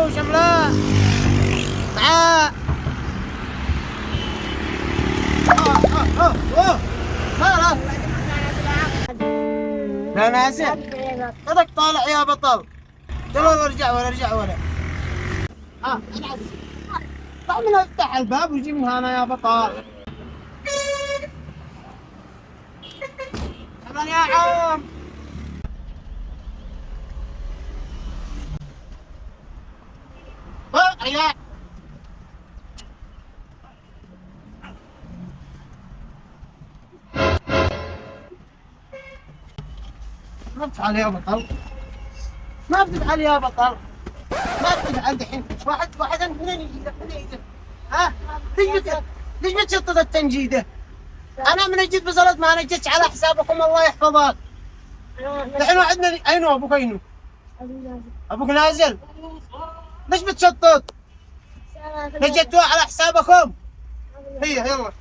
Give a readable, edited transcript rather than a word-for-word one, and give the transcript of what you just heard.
وشم لا تعال. لا لا نازل خذك طالع يا بطل. يلا ارجع ولا ارجع ولا طيب من افتح الباب وجيب من هنا يا بطل. شكرا يا عم. يا ما بتفعل يا بطل. ما بتفعل يا بطل. ما بتفعل دحين. واحد انت منين يجي لك منين يجي؟ ها؟ ليش بتشطط التنجيده؟ انا من جيت بصلت ما نجيتش على حسابكم الله يحفظك. الحين واحد اينو ابوك اينو؟ ابوك نازل؟ ليش بتشطط؟ نجيتوا على حسابكم؟ هي يلا